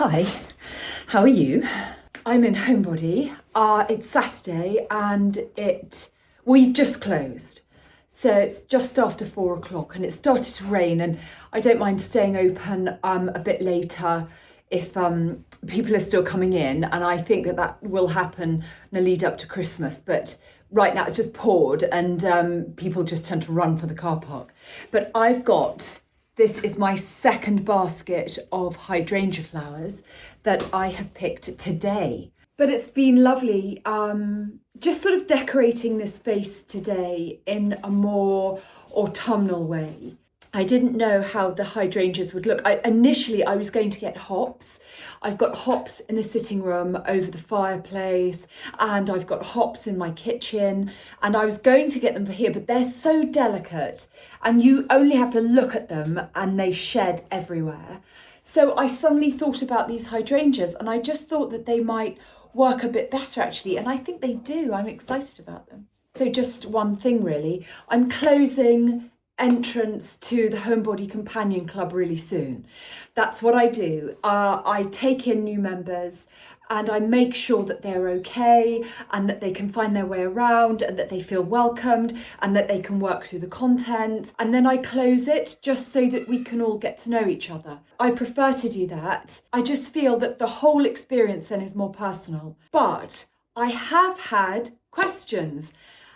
Hi, how are you? I'm in HOMEBODY. It's Saturday and we've just closed. So it's just after 4 o'clock and it started to rain, and I don't mind staying open a bit later if people are still coming in, and I think that will happen in the lead up to Christmas. But right now it's just poured and people just tend to run for the car park. But this is my second basket of hydrangea flowers that I have picked today. But it's been lovely just sort of decorating this space today in a more autumnal way. I didn't know how the hydrangeas would look. Initially, I was going to get hops. I've got hops in the sitting room over the fireplace, and I've got hops in my kitchen, and I was going to get them for here, but they're so delicate and you only have to look at them and they shed everywhere. So I suddenly thought about these hydrangeas and I just thought that they might work a bit better actually, and I think they do. I'm excited about them. So just one thing really, I'm closing entrance to the HOMEBODY Companion Club really soon. That's what I do. I take in new members and I make sure that they're okay and that they can find their way around and that they feel welcomed and that they can work through the content. And then I close it just so that we can all get to know each other. I prefer to do that. I just feel that the whole experience then is more personal. But I have had questions,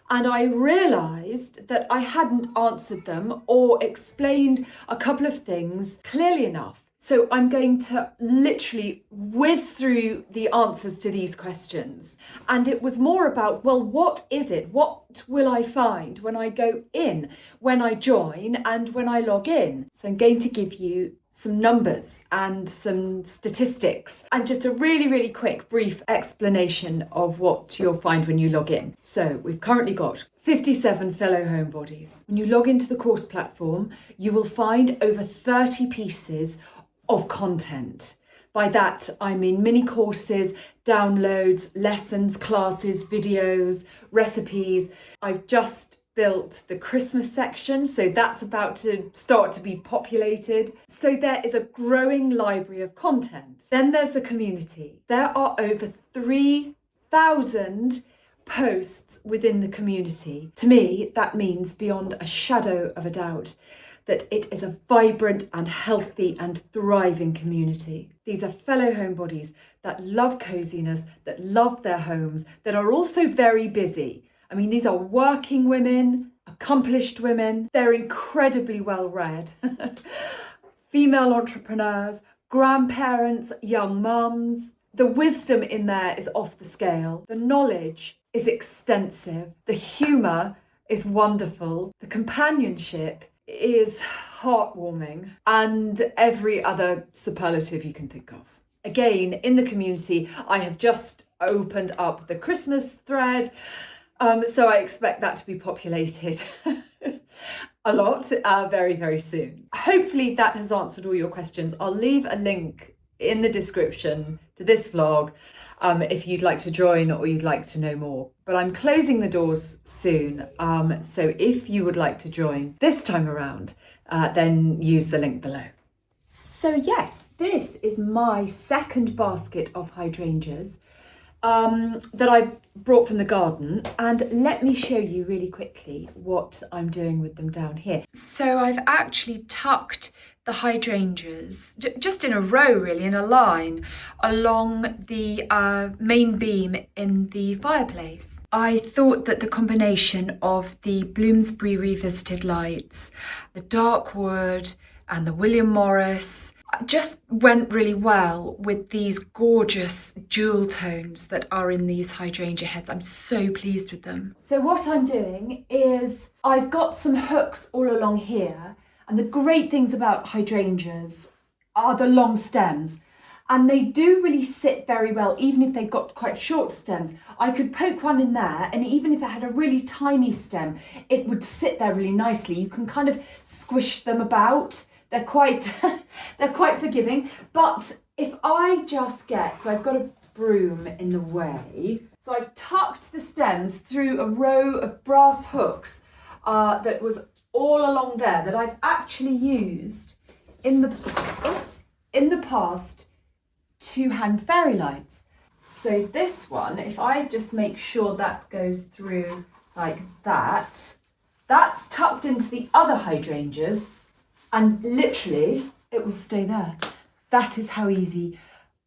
and I realised that I hadn't answered them or explained a couple of things clearly enough. So I'm going to literally whiz through the answers to these questions. And it was more about, well, what is it? What will I find when I go in, when I join and when I log in? So I'm going to give you some numbers and some statistics and just a really, really quick brief explanation of what you'll find when you log in. So we've currently got 57 fellow homebodies. When you log into the course platform, you will find over 30 pieces of content. By that, I mean mini courses, downloads, lessons, classes, videos, recipes. I've just built the Christmas section, so that's about to start to be populated. So there is a growing library of content. Then there's the community. There are over 3,000 posts within the community. To me, that means beyond a shadow of a doubt that it is a vibrant and healthy and thriving community. These are fellow homebodies that love coziness, that love their homes, that are also very busy. I mean, these are working women, accomplished women. They're incredibly well read. Female entrepreneurs, grandparents, young mums. The wisdom in there is off the scale. The knowledge is extensive. The humour is wonderful. The companionship is heartwarming, and every other superlative you can think of. Again, in the community, I have just opened up the Christmas thread, so I expect that to be populated a lot very, very soon. Hopefully that has answered all your questions. I'll leave a link in the description to this vlog if you'd like to join or you'd like to know more. But I'm closing the doors soon, so if you would like to join this time around, then use the link below. So yes, this is my second basket of hydrangeas that I brought from the garden, and let me show you really quickly what I'm doing with them down here. So I've actually tucked the hydrangeas just in a row, really, in a line along the main beam in the fireplace. I thought that the combination of the Bloomsbury Revisited lights, the dark wood and the William Morris just went really well with these gorgeous jewel tones that are in these hydrangea heads. I'm so pleased with them. So what I'm doing is I've got some hooks all along here. And the great things about hydrangeas are the long stems, and they do really sit very well, even if they've got quite short stems. I could poke one in there, and even if it had a really tiny stem, it would sit there really nicely. You can kind of squish them about. They're quite, they're quite forgiving. But if I just so I've got a broom in the way. So I've tucked the stems through a row of brass hooks that was all along there, that I've actually used in the past two-hand fairy lights. So this one, if I just make sure that goes through like that, that's tucked into the other hydrangeas and literally it will stay there. That is how easy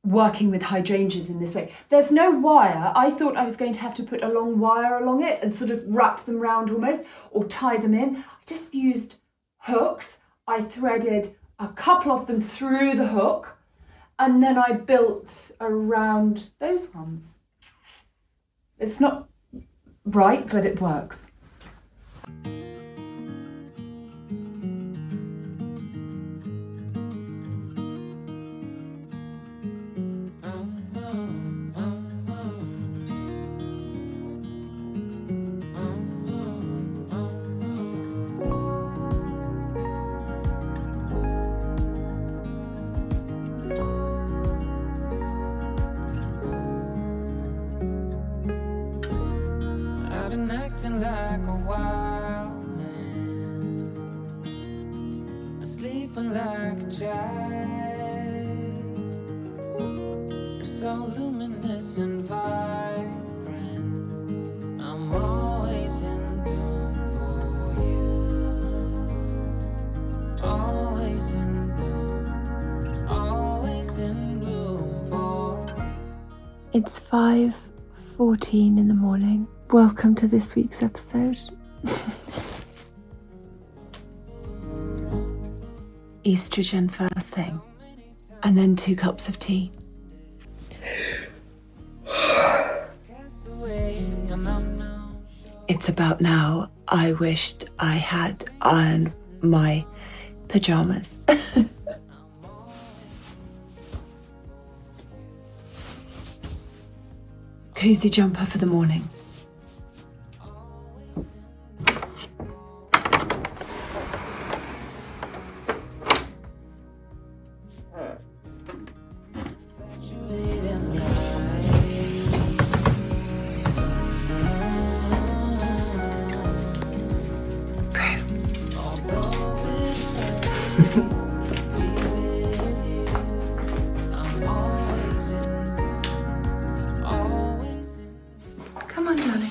working with hydrangeas in this way. There's no wire. I thought I was going to have to put a long wire along it and sort of wrap them round almost or tie them in. I just used hooks. I threaded a couple of them through the hook and then I built around those ones. It's not right, but it works. Acting like a wild man, sleeping like a child. You're so luminous and vibrant. I'm always in bloom for you. Always in bloom. Always in bloom for you. It's 5:14 in the morning. Welcome to this week's episode. Estrogen first thing, and then 2 cups of tea. It's about now. I wished I had on my pajamas. Cozy jumper for the morning. Come on, darling.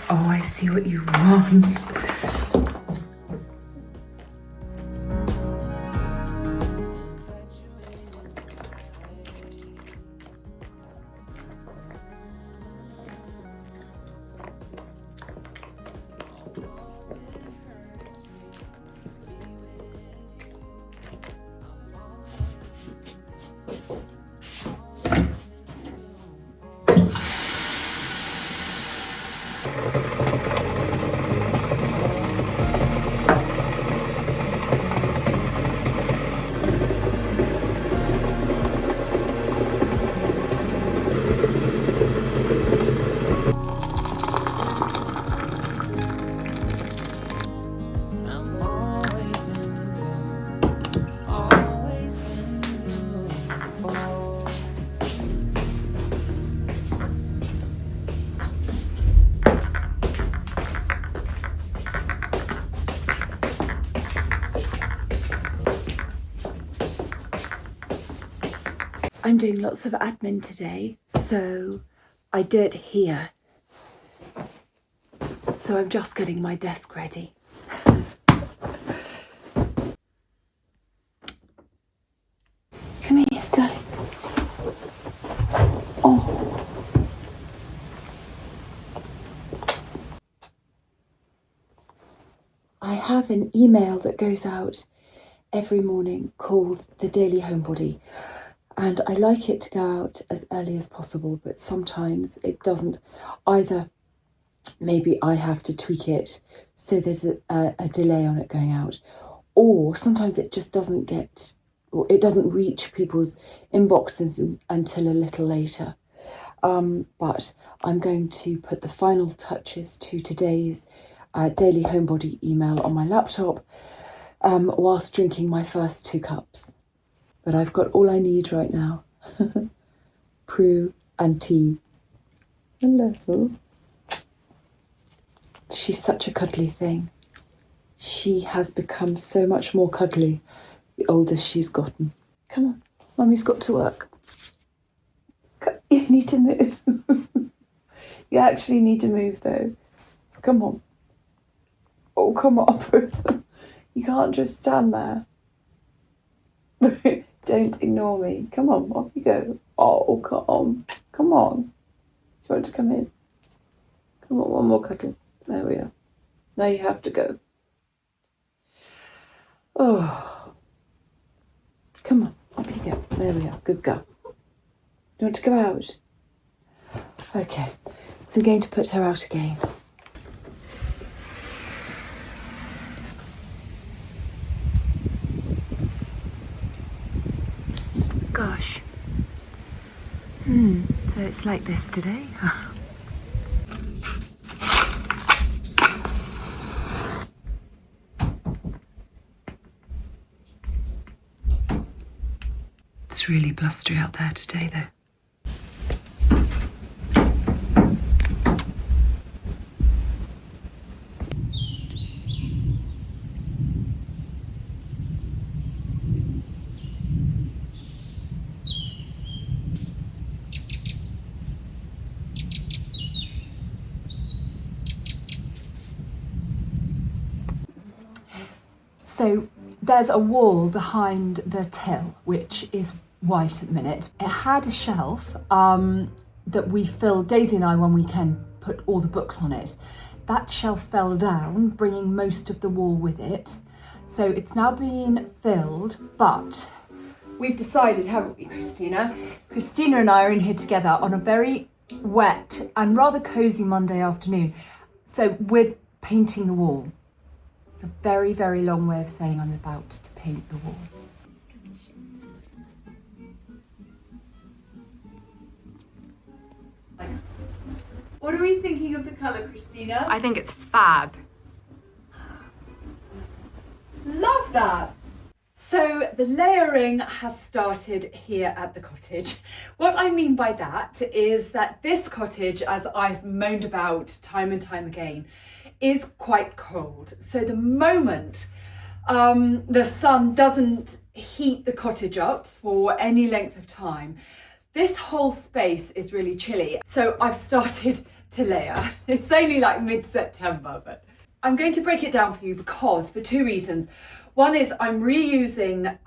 Oh, I see what you want. I'm doing lots of admin today, so I do it here. So I'm just getting my desk ready. Come here, darling. Oh. I have an email that goes out every morning called the Daily Homebody. And I like it to go out as early as possible, but sometimes it doesn't. Either maybe I have to tweak it so there's a delay on it going out, or sometimes it just doesn't get, or it doesn't reach people's inboxes until a little later. But I'm going to put the final touches to today's daily homebody email on my laptop whilst drinking my first 2 cups. But I've got all I need right now. Prue and tea. Hello. She's such a cuddly thing. She has become so much more cuddly the older she's gotten. Come on, Mummy's got to work. You need to move. You actually need to move though. Come on. Oh, come on. You can't just stand there. Don't ignore me. Come on, off you go. Oh, come on. Come on. Do you want to come in? Come on, one more cuddle. There we are. Now you have to go. Oh. Come on, up you go. There we are. Good girl. Do you want to go out? Okay, so we're going to put her out again. Gosh. So it's like this today. It's really blustery out there today though. So there's a wall behind the till, which is white at the minute. It had a shelf that we filled, Daisy and I, one weekend, put all the books on it. That shelf fell down, bringing most of the wall with it. So it's now been filled, but we've decided, haven't we, Christina? Christina and I are in here together on a very wet and rather cosy Monday afternoon. So we're painting the wall. It's a very, very long way of saying I'm about to paint the wall. What are we thinking of the colour, Christina? I think it's fab. Love that! So the layering has started here at the cottage. What I mean by that is that this cottage, as I've moaned about time and time again, is quite cold. So the moment the sun doesn't heat the cottage up for any length of time, this whole space is really chilly. So I've started to layer. It's only like mid-September, but I'm going to break it down for you because for 2 reasons. One is I'm reusing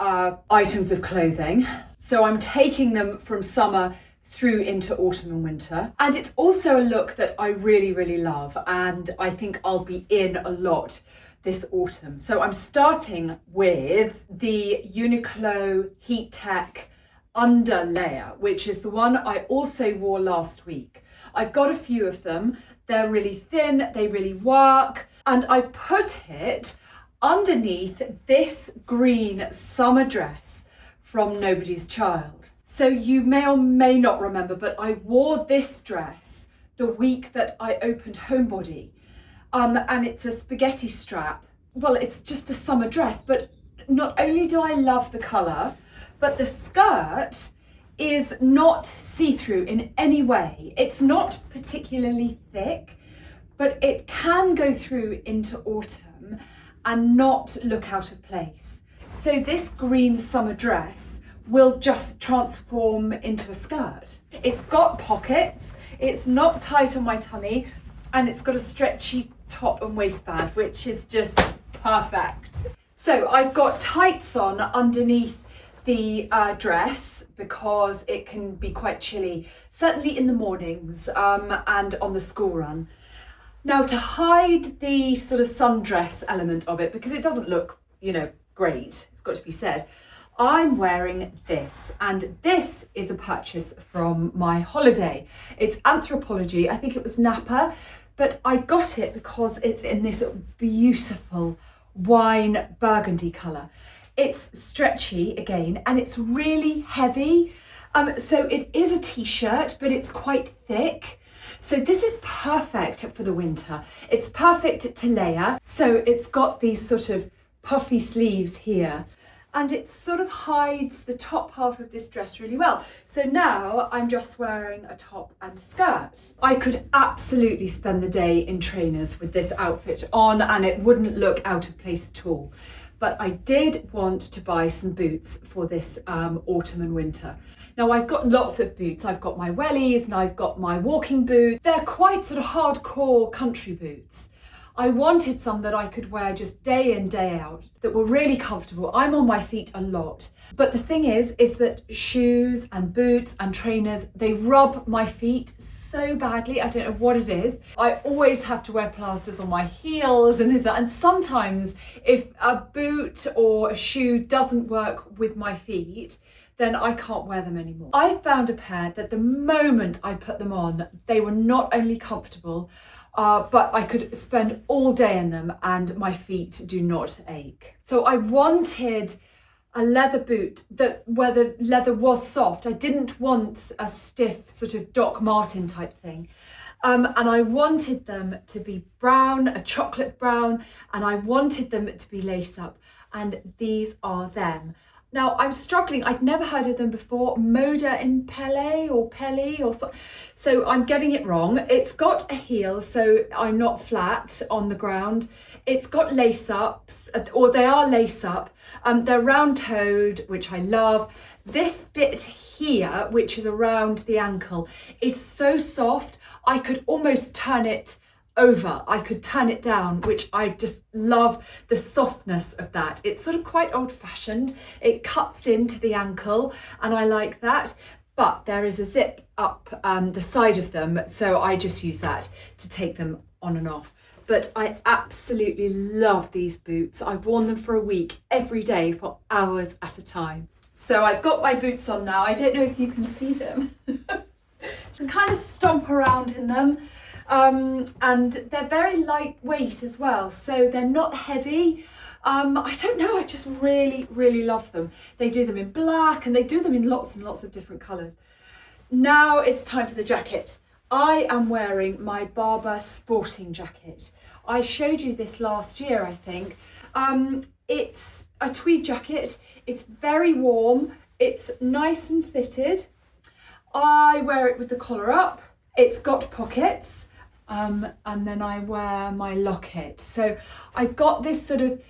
items of clothing. So I'm taking them from summer through into autumn and winter. And it's also a look that I really, really love. And I think I'll be in a lot this autumn. So I'm starting with the Uniqlo Heat Tech under layer, which is the one I also wore last week. I've got a few of them. They're really thin, they really work. And I've put it underneath this green summer dress from Nobody's Child. So you may or may not remember, but I wore this dress the week that I opened HOMEBODY. And it's a spaghetti strap. Well, it's just a summer dress, but not only do I love the colour, but the skirt is not see-through in any way. It's not particularly thick, but it can go through into autumn and not look out of place. So this green summer dress will just transform into a skirt. It's got pockets, it's not tight on my tummy, and it's got a stretchy top and waistband, which is just perfect. So I've got tights on underneath the dress because it can be quite chilly, certainly in the mornings and on the school run. Now, to hide the sort of sundress element of it, because it doesn't look, great, it's got to be said, I'm wearing this, and this is a purchase from my holiday. It's Anthropology, I think it was Napa, but I got it because it's in this beautiful wine burgundy colour. It's stretchy again, and it's really heavy. So it is a t-shirt, but it's quite thick. So this is perfect for the winter. It's perfect to layer. So it's got these sort of puffy sleeves here, and it sort of hides the top half of this dress really well. So now I'm just wearing a top and a skirt. I could absolutely spend the day in trainers with this outfit on and it wouldn't look out of place at all. But I did want to buy some boots for this autumn and winter. Now I've got lots of boots. I've got my wellies and I've got my walking boots. They're quite sort of hardcore country boots. I wanted some that I could wear just day in, day out, that were really comfortable. I'm on my feet a lot. But the thing is that shoes and boots and trainers, they rub my feet so badly. I don't know what it is. I always have to wear plasters on my heels and this, and sometimes if a boot or a shoe doesn't work with my feet, then I can't wear them anymore. I found a pair that the moment I put them on, they were not only comfortable, but I could spend all day in them and my feet do not ache. So I wanted a leather boot where the leather was soft. I didn't want a stiff sort of Doc Martin type thing. And I wanted them to be brown, a chocolate brown, and I wanted them to be lace up. And these are them. Now I'm struggling, I'd never heard of them before, Moda in Pele or so I'm getting it wrong. It's got a heel, so I'm not flat on the ground. It's got lace ups, or they are lace up. They're round toed, which I love. This bit here, which is around the ankle, is so soft, I could almost turn it over. I could turn it down, which I just love the softness of that. It's sort of quite old fashioned. It cuts into the ankle and I like that, but there is a zip up the side of them. So I just use that to take them on and off. But I absolutely love these boots. I've worn them for a week, every day for hours at a time. So I've got my boots on now. I don't know if you can see them. I can kind of stomp around in them. And they're very lightweight as well, so they're not heavy. I don't know, I just really love them. They do them in black and they do them in lots and lots of different colours. Now it's time for the jacket. I am wearing my Barber sporting jacket. I showed you this last year, I think. It's a tweed jacket. It's very warm. It's nice and fitted. I wear it with the collar up. It's got pockets. And then I wear my locket. So I've got this sort of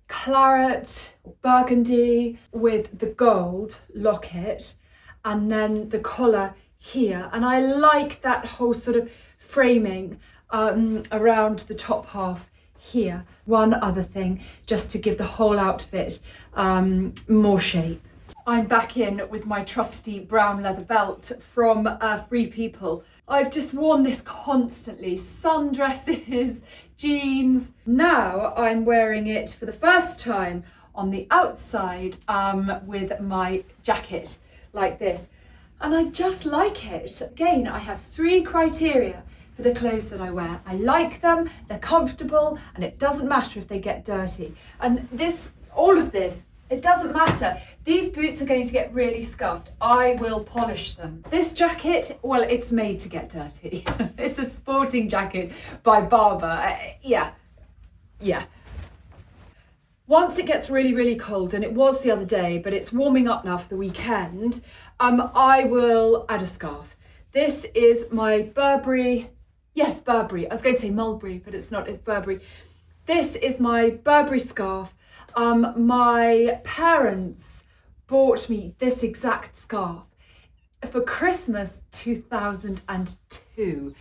claret, burgundy with the gold locket and then the collar here. And I like that whole sort of framing around the top half here. One other thing, just to give the whole outfit more shape. I'm back in with my trusty brown leather belt from Free People. I've just worn this constantly, sundresses, jeans. Now I'm wearing it for the first time on the outside with my jacket like this. And I just like it. Again, I have 3 criteria for the clothes that I wear. I like them, they're comfortable, and it doesn't matter if they get dirty. And all of this, it doesn't matter. These boots are going to get really scuffed. I will polish them. This jacket, well, it's made to get dirty. It's a sporting jacket by Barber. Yeah. Once it gets really cold, and it was the other day, but it's warming up now for the weekend, I will add a scarf. This is my Burberry. Yes, Burberry. I was going to say Mulberry, but it's not, it's Burberry. This is my Burberry scarf. My parents bought me this exact scarf for Christmas 2002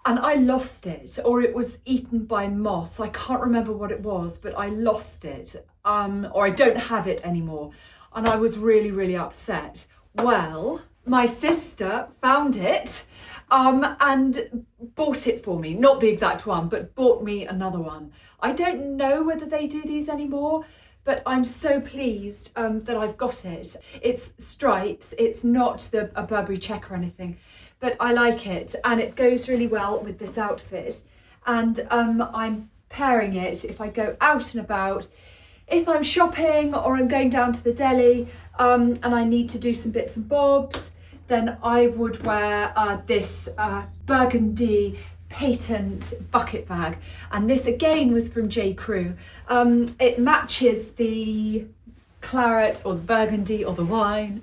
and I lost it, or it was eaten by moths. I can't remember what it was, but I lost it, or I don't have it anymore, and I was really upset. Well, my sister found it and bought it for me, not the exact one, but bought me another one. I don't know whether they do these anymore, but I'm so pleased that I've got it. It's stripes, it's not a Burberry check or anything, but I like it and it goes really well with this outfit. And I'm pairing it if I go out and about, if I'm shopping or I'm going down to the deli and I need to do some bits and bobs. then I would wear this burgundy patent bucket bag, and this again was from J. Crew. It matches the claret or the burgundy or the wine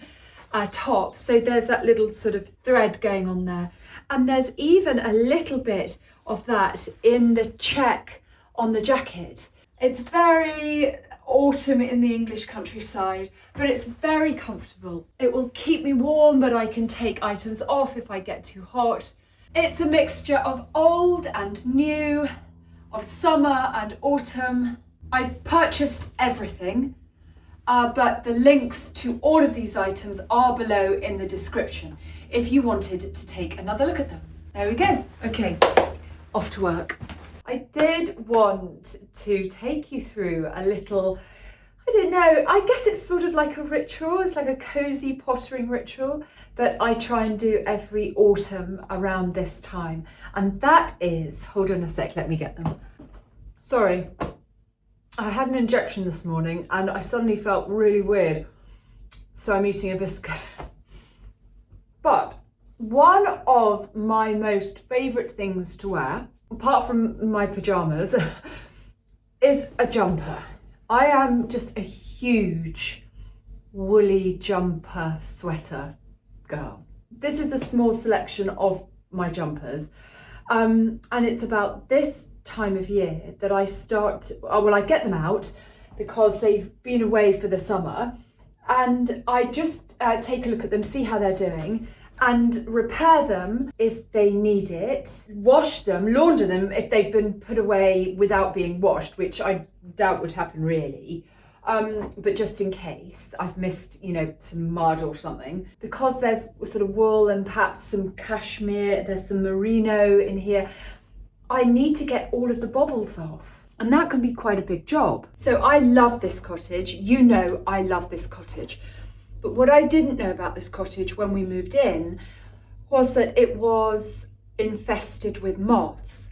top, so there's that little sort of thread going on there, and there's even a little bit of that in the check on the jacket. It's very autumn in the English countryside, but it's very comfortable. It will keep me warm, but I can take items off if I get too hot. It's a mixture of old and new, of summer and autumn. I've purchased everything, but the links to all of these items are below in the description if you wanted to take another look at them. There we go. Okay, off to work. I did want to take you through a little, I don't know, I guess it's sort of like a ritual. It's like a cozy pottering ritual that I try and do every autumn around this time. And that is, hold on a sec, let me get them. Sorry, I had an injection this morning and I suddenly felt really weird. So I'm eating a biscuit. But one of my most favourite things to wear, apart from my pyjamas, is a jumper. I am just a huge woolly jumper sweater girl. This is a small selection of my jumpers, and it's about this time of year that I start, I get them out because they've been away for the summer, and I just take a look at them, see how they're doing, and repair them if they need it, wash them, launder them if they've been put away without being washed, which I doubt would happen really. But just in case I've missed, some mud or something, because there's sort of wool and perhaps some cashmere, there's some merino in here, I need to get all of the bobbles off. And that can be quite a big job. So I love this cottage. I love this cottage. But what I didn't know about this cottage when we moved in was that it was infested with moths.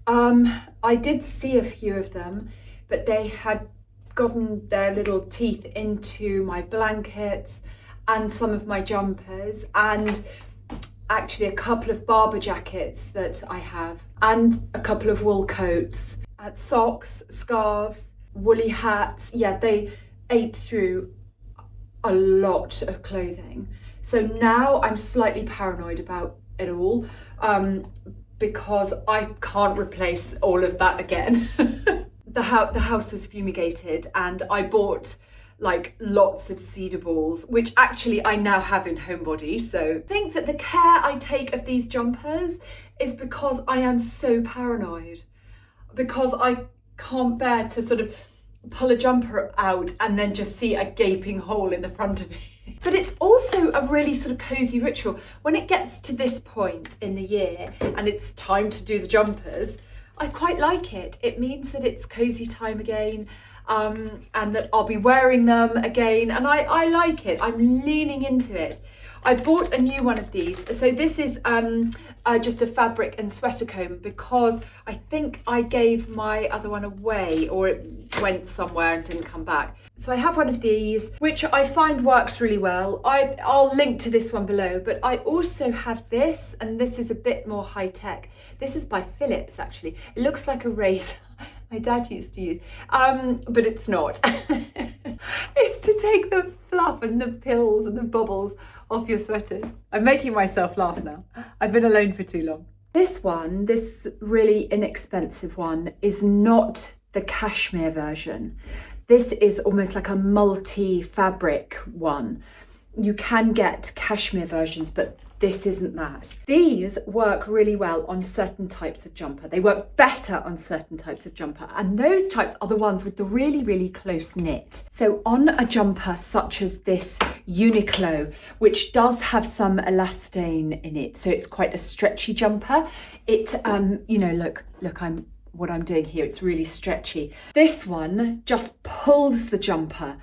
I did see a few of them, but they had gotten their little teeth into my blankets and some of my jumpers, and actually a couple of Barber jackets that I have, and a couple of wool coats, socks, scarves, woolly hats. Yeah, they ate through a lot of clothing. So now I'm slightly paranoid about it all, because I can't replace all of that again. The house was fumigated, and I bought like lots of cedar balls, which actually I now have in HOMEBODY. So I think that the care I take of these jumpers is because I am so paranoid, because I can't bear to sort of pull a jumper out and then just see a gaping hole in the front of it. But it's also a really sort of cozy ritual. When it gets to this point in the year and it's time to do the jumpers, I quite like it. It means that it's cozy time again, and that I'll be wearing them again, and I like it. I'm leaning into it. I bought a new one of these. So this is just a fabric and sweater comb, because I think I gave my other one away, or it went somewhere and didn't come back. So I have one of these, which I find works really well. I'll link to this one below, but I also have this, and this is a bit more high tech. This is by Philips, actually. It looks like a razor my dad used to use, but it's not. It's to take the fluff and the pills and the bubbles off your sweaters. I'm making myself laugh now. I've been alone for too long. This one, this really inexpensive one, is not the cashmere version. This is almost like a multi-fabric one. You can get cashmere versions, but this isn't that. These work really well on certain types of jumper. They work better on certain types of jumper, and those types are the ones with the really, really close knit. So on a jumper such as this Uniqlo, which does have some elastane in it, so it's quite a stretchy jumper. It, what I'm doing here, it's really stretchy. This one just pulls the jumper.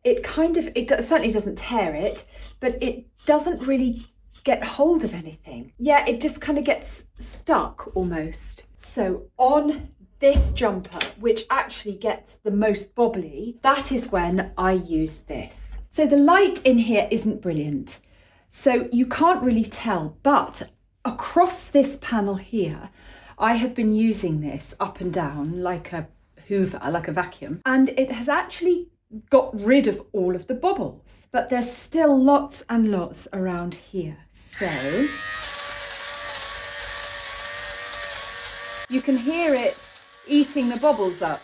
It certainly doesn't tear it, but it doesn't really get hold of anything. Yeah, it just kind of gets stuck almost. So on this jumper, which actually gets the most bobbly, that is when I use this. So the light in here isn't brilliant. So you can't really tell, but across this panel here, I have been using this up and down like a hoover, like a vacuum, and it has actually got rid of all of the bubbles, but there's still lots and lots around here. So you can hear it eating the bubbles up,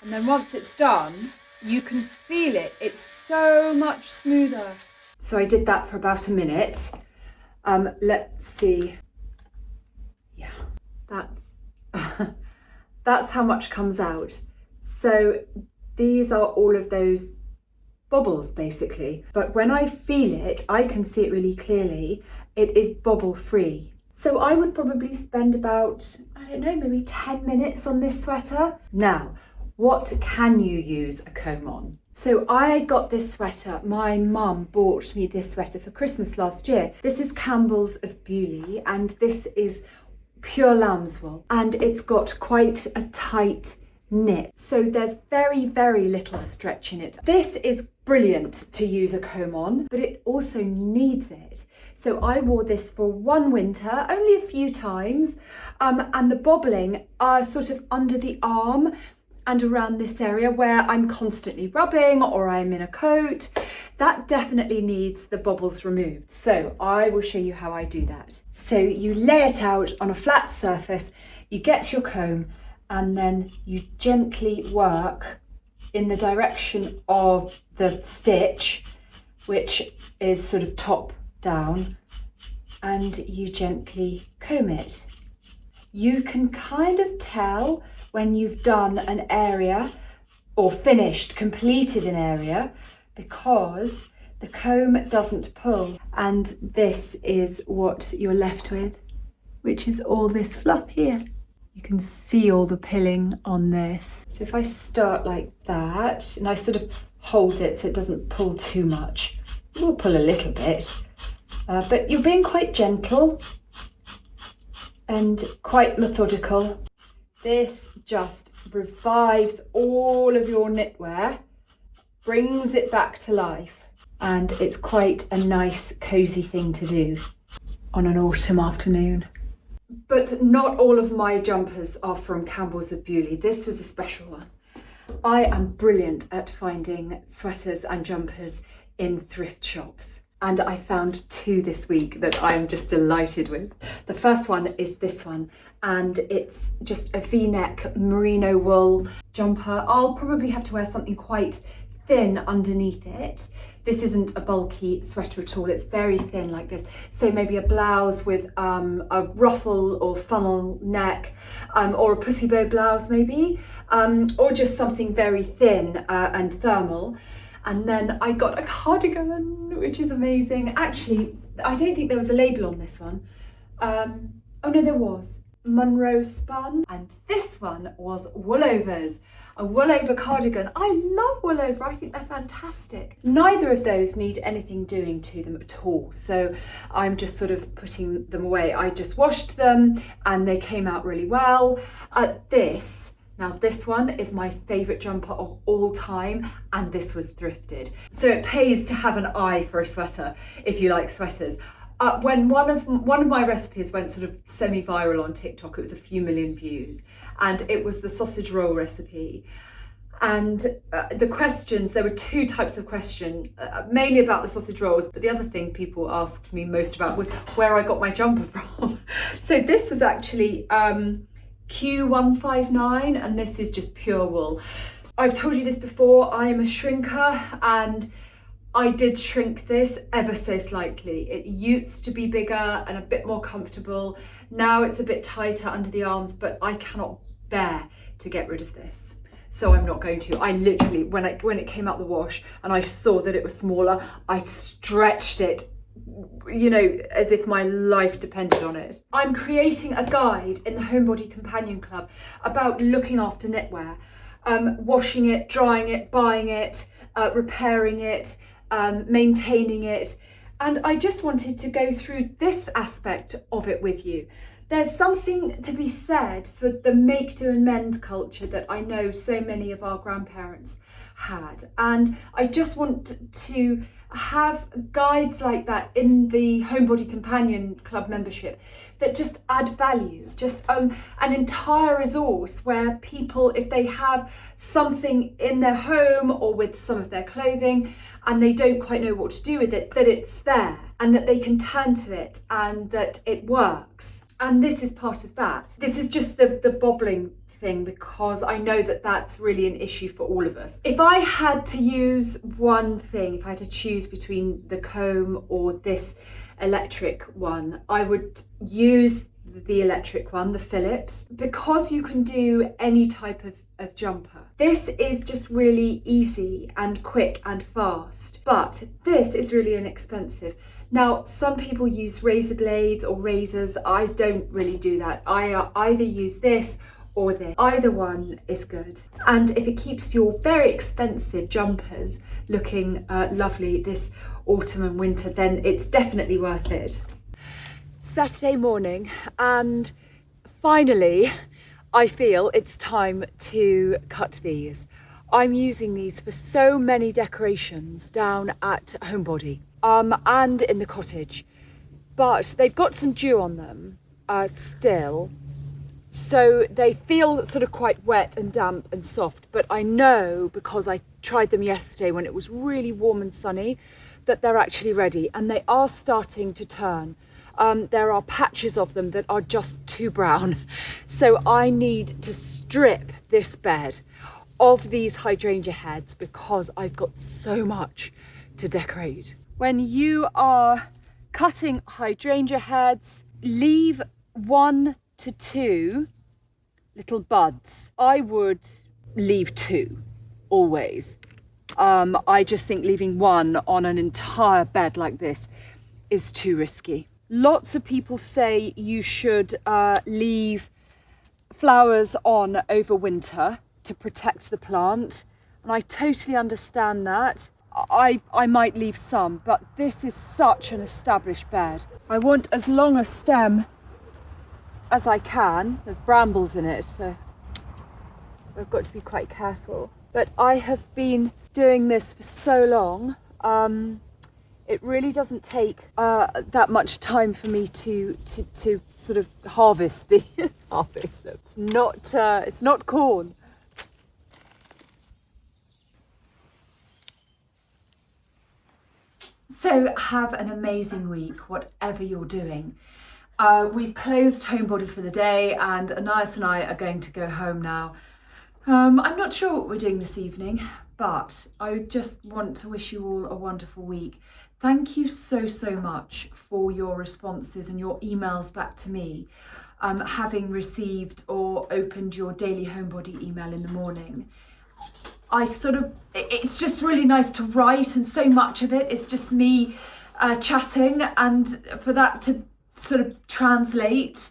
and then once it's done, you can feel it. It's so much smoother. So I did that for about a minute. Let's see. Yeah, that's how much comes out. So these are all of those bubbles basically. But when I feel it, I can see it really clearly. It is bubble free. So I would probably spend about, I don't know, maybe 10 minutes on this sweater. Now, what can you use a comb on? So I got this sweater, my mum bought me this sweater for Christmas last year. This is Campbell's of Bewley, and this is pure lamb's wool, and it's got quite a tight knit. So there's very, very little stretch in it. This is brilliant to use a comb on, but it also needs it. So I wore this for one winter, only a few times, and the bobbling are sort of under the arm and around this area where I'm constantly rubbing or I'm in a coat. That definitely needs the bubbles removed. So I will show you how I do that. So you lay it out on a flat surface, you get your comb, and then you gently work in the direction of the stitch, which is sort of top down, and you gently comb it. You can kind of tell when you've done an area or completed an area, because the comb doesn't pull. And this is what you're left with, which is all this fluff here. You can see all the pilling on this. So if I start like that, and I sort of hold it so it doesn't pull too much. It will pull a little bit, but you're being quite gentle and quite methodical. This just revives all of your knitwear, brings it back to life, and it's quite a nice cosy thing to do on an autumn afternoon. But not all of my jumpers are from Campbell's of Bewley. This was a special one. I am brilliant at finding sweaters and jumpers in thrift shops, and I found two this week that I'm just delighted with. The first one is this one, and it's just a V-neck merino wool jumper. I'll probably have to wear something quite thin underneath it. This isn't a bulky sweater at all, it's very thin like this. So maybe a blouse with a ruffle or funnel neck, or a pussy bow blouse maybe, or just something very thin and thermal. And then I got a cardigan, which is amazing. Actually, I don't think there was a label on this one. Oh no, there was. Monroe spun, and this one was Woolovers, a woolover cardigan. I love woolover, I think they're fantastic. Neither of those need anything doing to them at all, so I'm just sort of putting them away. I just washed them and they came out really well. Now this one is my favourite jumper of all time, and this was thrifted. So it pays to have an eye for a sweater if you like sweaters. When one of my recipes went sort of semi-viral on TikTok, it was a few million views, and it was the sausage roll recipe. And the questions, there were two types of question, mainly about the sausage rolls, but the other thing people asked me most about was where I got my jumper from. So this was actually Q159, and this is just pure wool. I've told you this before, I am a shrinker, and I did shrink this ever so slightly. It used to be bigger and a bit more comfortable. Now it's a bit tighter under the arms, but I cannot bear to get rid of this. So I'm not going to. I literally, when it came out the wash and I saw that it was smaller, I stretched it, you know, as if my life depended on it. I'm creating a guide in the Homebody Companion Club about looking after knitwear, washing it, drying it, buying it, repairing it, maintaining it, and I just wanted to go through this aspect of it with you. There's something to be said for the make, do and mend culture that I know so many of our grandparents had, and I just want to have guides like that in the Homebody Companion Club membership that just add value, just an entire resource where people, if they have something in their home or with some of their clothing and they don't quite know what to do with it, that it's there and that they can turn to it and that it works. And this is part of that. This is just the bobbling thing, because I know that that's really an issue for all of us. If I had to use one thing, if I had to choose between the comb or this electric one, I would use the electric one, the Philips, because you can do any type of jumper. This is just really easy and quick and fast, but this is really inexpensive. Now, some people use razor blades or razors. I don't really do that. I either use this or this. Either one is good. And if it keeps your very expensive jumpers looking lovely this autumn and winter, then it's definitely worth it. Saturday morning, and finally I feel it's time to cut these. I'm using these for so many decorations down at Homebody and in the cottage, but they've got some dew on them still, so they feel sort of quite wet and damp and soft, but I know, because I tried them yesterday when it was really warm and sunny, that they're actually ready, and they are starting to turn. There are patches of them that are just too brown. So I need to strip this bed of these hydrangea heads because I've got so much to decorate. When you are cutting hydrangea heads, leave 1 to 2 little buds. I would leave 2 always. I just think leaving 1 on an entire bed like this is too risky. Lots of people say you should leave flowers on over winter to protect the plant, and I totally understand that. I might leave some, but this is such an established bed. I want as long a stem as I can. There's brambles in it, so I've got to be quite careful. But I have been doing this for so long. It really doesn't take that much time for me to sort of harvest the harvest. It's not corn. So have an amazing week, whatever you're doing. We've closed Homebody for the day, and Anais and I are going to go home now. I'm not sure what we're doing this evening, but I just want to wish you all a wonderful week. Thank you so much for your responses and your emails back to me, having received or opened your daily Homebody email in the morning. It's just really nice to write, and so much of it is just me chatting, and for that to sort of translate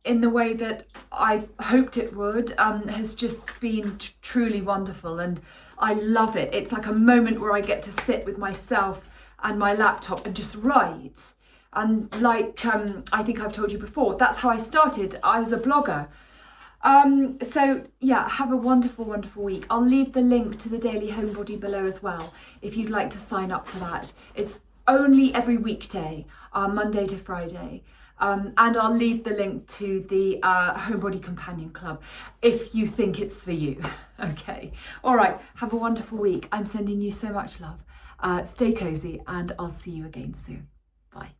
in the way that I hoped it would has just been truly wonderful, and I love it. It's like a moment where I get to sit with myself and my laptop and just write. And like I think I've told you before, that's how I started. I was a blogger. So yeah, have a wonderful week. I'll leave the link to the Daily Homebody below as well if you'd like to sign up for that. It's only every weekday, Monday to Friday. And I'll leave the link to the Homebody Companion Club if you think it's for you. Okay. All right. Have a wonderful week. I'm sending you so much love. Stay cozy, and I'll see you again soon. Bye.